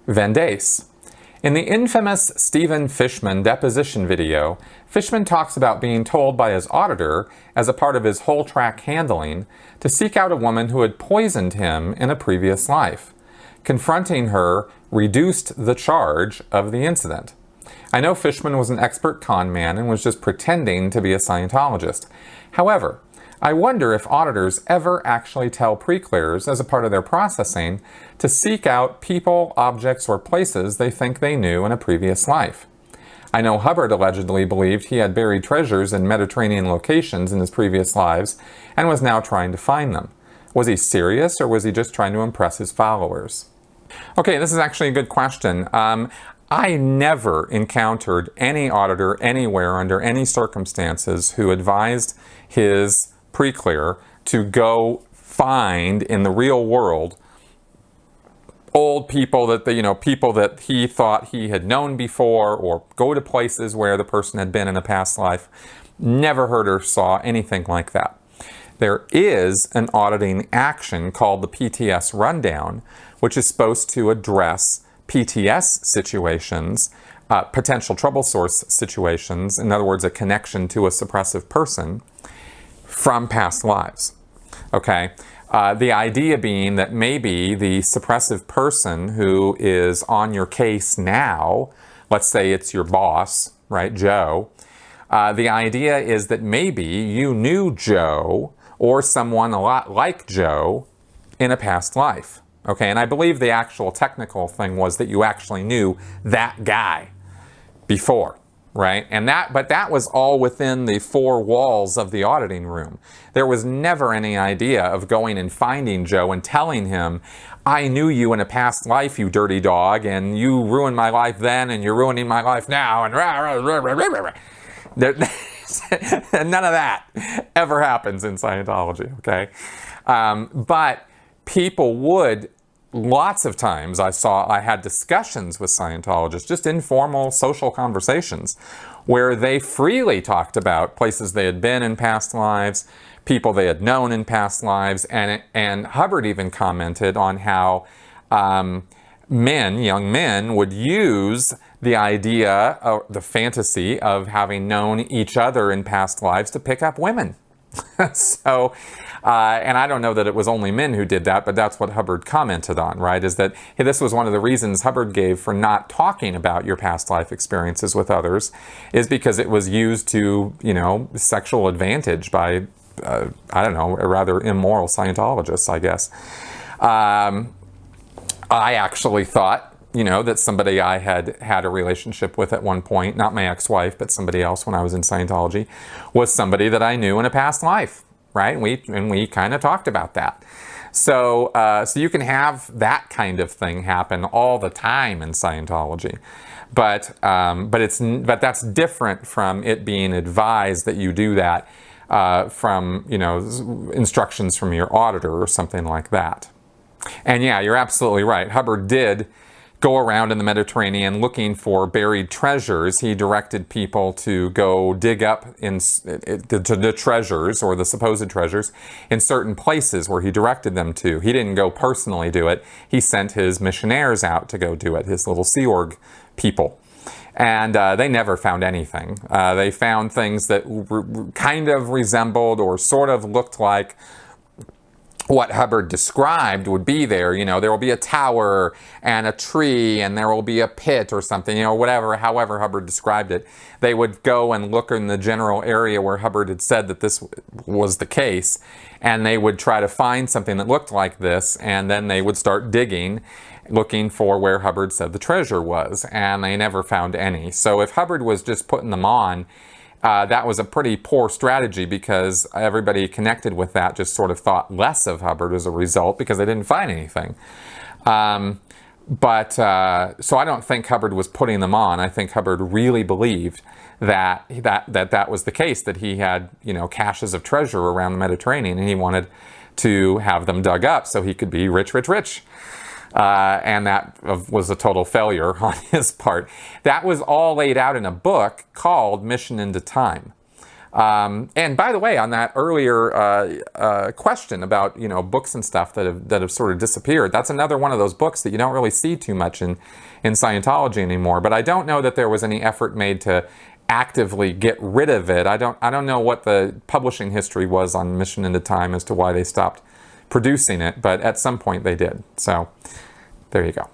Vendace. In the infamous Stephen Fishman deposition video, Fishman talks about being told by his auditor, as a part of his whole track handling, to seek out a woman who had poisoned him in a previous life. Confronting her reduced the charge of the incident. I know Fishman was an expert con man and was just pretending to be a Scientologist. However, I wonder if auditors ever actually tell pre-clears as a part of their processing to seek out people, objects, or places they think they knew in a previous life. I know Hubbard allegedly believed he had buried treasures in Mediterranean locations in his previous lives and was now trying to find them. Was he serious, or was he just trying to impress his followers? Okay, this is actually a good question. I never encountered any auditor anywhere under any circumstances who advised his pre-clear to go find in the real world old people that people that he thought he had known before, or go to places where the person had been in a past life. Never heard or saw anything like that. There is an auditing action called the PTS rundown, which is supposed to address PTS situations, potential trouble source situations, in other words, a connection to a suppressive person from past lives. Okay? The idea being that maybe the suppressive person who is on your case now, let's say it's your boss, right, Joe, the idea is that maybe you knew Joe or someone a lot like Joe in a past life. Okay, and I believe the actual technical thing was that you actually knew that guy before, right? But that was all within the four walls of the auditing room. There was never any idea of going and finding Joe and telling him, I knew you in a past life, you dirty dog, and you ruined my life then, and you're ruining my life now, and none of that ever happens in Scientology, okay? But people would, lots of times I had discussions with Scientologists, just informal social conversations, where they freely talked about places they had been in past lives, people they had known in past lives, and Hubbard even commented on how young men would use the idea, the fantasy of having known each other in past lives to pick up women. So, and I don't know that it was only men who did that, but that's what Hubbard commented on, right? Is that hey, this was one of the reasons Hubbard gave for not talking about your past life experiences with others, is because it was used to, sexual advantage by, I don't know, rather immoral Scientologists, I guess. I actually thought, that somebody I had a relationship with at one point, not my ex-wife, but somebody else when I was in Scientology, was somebody that I knew in a past life, right? And we kind of talked about that. So you can have that kind of thing happen all the time in Scientology, but that's different from it being advised that you do that from instructions from your auditor or something like that. And yeah, you're absolutely right. Hubbard did go around in the Mediterranean looking for buried treasures. He directed people to go dig up the treasures, or the supposed treasures, in certain places where he directed them to. He didn't go personally do it. He sent his missionaires out to go do it, his little Sea Org people. And they never found anything. They found things that kind of resembled or sort of looked like what Hubbard described would be there. There will be a tower and a tree, and there will be a pit or something, however Hubbard described it. They would go and look in the general area where Hubbard had said that this was the case, and they would try to find something that looked like this, and then they would start digging, looking for where Hubbard said the treasure was, and they never found any. So if Hubbard was just putting them on, that was a pretty poor strategy, because everybody connected with that just sort of thought less of Hubbard as a result, because they didn't find anything. So I don't think Hubbard was putting them on. I think Hubbard really believed that was the case, that he had caches of treasure around the Mediterranean, and he wanted to have them dug up so he could be rich, rich, rich. And that was a total failure on his part. That was all laid out in a book called Mission into Time. And by the way, on that earlier question about books and stuff that have sort of disappeared, that's another one of those books that you don't really see too much in Scientology anymore. But I don't know that there was any effort made to actively get rid of it. I don't know what the publishing history was on Mission Into Time as to why they stopped producing it, but at some point they did. So there you go.